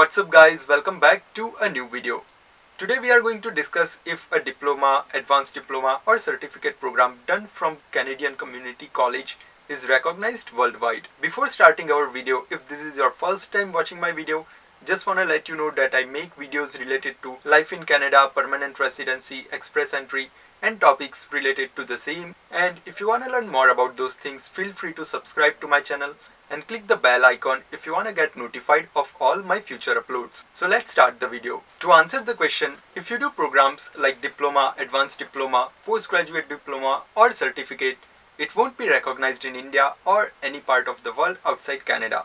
What's up guys, welcome back to a new video. Today we are going to discuss if a diploma, advanced diploma or certificate program done from Canadian Community College is recognized worldwide. Before starting our video, if this is your first time watching my video, just wanna let you know that I make videos related to life in Canada, permanent residency, express entry and topics related to the same. And if you wanna learn more about those things, feel free to subscribe to my channel and click the bell icon if you want to get notified of all my future uploads. So let's start the video. To answer the question, if you do programs like diploma, advanced diploma, postgraduate diploma or certificate, it won't be recognized in India or any part of the world outside Canada.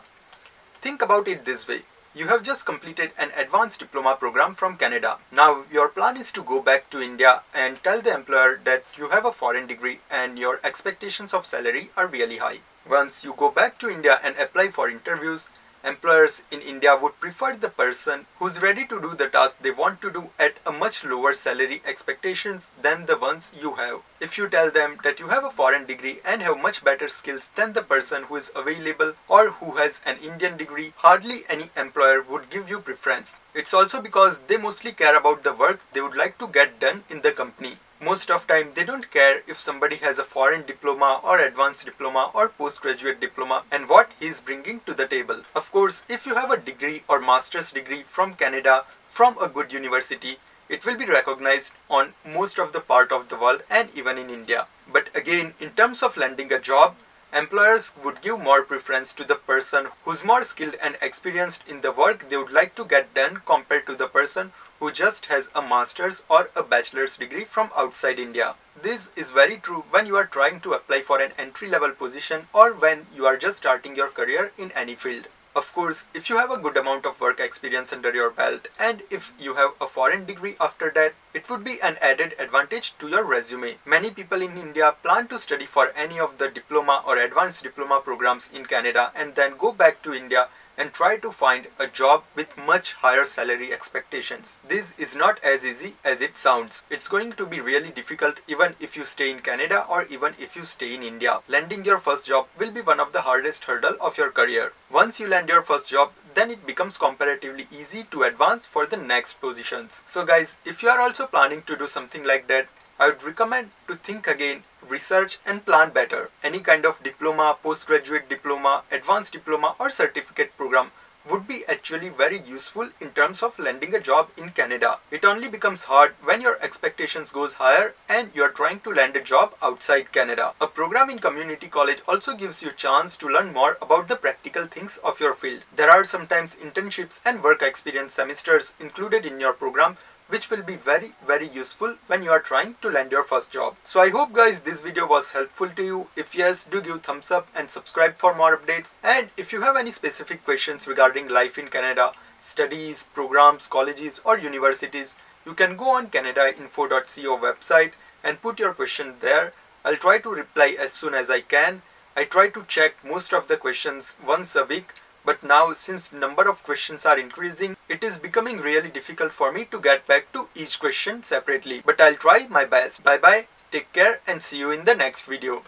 Think about it this way. You have just completed an advanced diploma program from Canada. Now your plan is to go back to India and tell the employer that you have a foreign degree and your expectations of salary are really high. Once you go back to India and apply for interviews, employers in India would prefer the person who's ready to do the task they want to do at a much lower salary expectations than the ones you have. If you tell them that you have a foreign degree and have much better skills than the person who is available or who has an Indian degree, hardly any employer would give you preference. It's also because they mostly care about the work they would like to get done in the company. Most of time they don't care if somebody has a foreign diploma or advanced diploma or postgraduate diploma and what he is bringing to the table. Of course, if you have a degree or master's degree from Canada from a good university, it will be recognized on most of the part of the world and even in India. But again, in terms of landing a job, employers would give more preference to the person who's more skilled and experienced in the work they would like to get done compared to the person who just has a master's or a bachelor's degree from outside India. This is very true when you are trying to apply for an entry-level position or when you are just starting your career in any field. Of course, if you have a good amount of work experience under your belt and if you have a foreign degree after that, it would be an added advantage to your resume. Many people in India plan to study for any of the diploma or advanced diploma programs in Canada and then go back to India and try to find a job with much higher salary expectations. This is not as easy as it sounds. It's going to be really difficult even if you stay in Canada or even if you stay in India. Landing your first job will be one of the hardest hurdle of your career. Once you land your first job, then it becomes comparatively easy to advance for the next positions. So guys, if you are also planning to do something like that, I would recommend to think again, research and plan better. Any kind of diploma, postgraduate diploma, advanced diploma or certificate program would be actually very useful in terms of landing a job in Canada. It only becomes hard when your expectations goes higher and you are trying to land a job outside Canada. A program in community college also gives you chance to learn more about the practical things of your field. There are sometimes internships and work experience semesters included in your program, which will be very useful when you are trying to land your first job. So I hope guys this video was helpful to you. If yes, do give thumbs up and subscribe for more updates. And if you have any specific questions regarding life in Canada, studies, programs, colleges or universities, you can go on canadainfo.co website and put your question there. I'll try to reply as soon as I can. I try to check most of the questions once a week. But now since number of questions are increasing, it is becoming really difficult for me to get back to each question separately. But I'll try my best. Bye bye, take care and see you in the next video.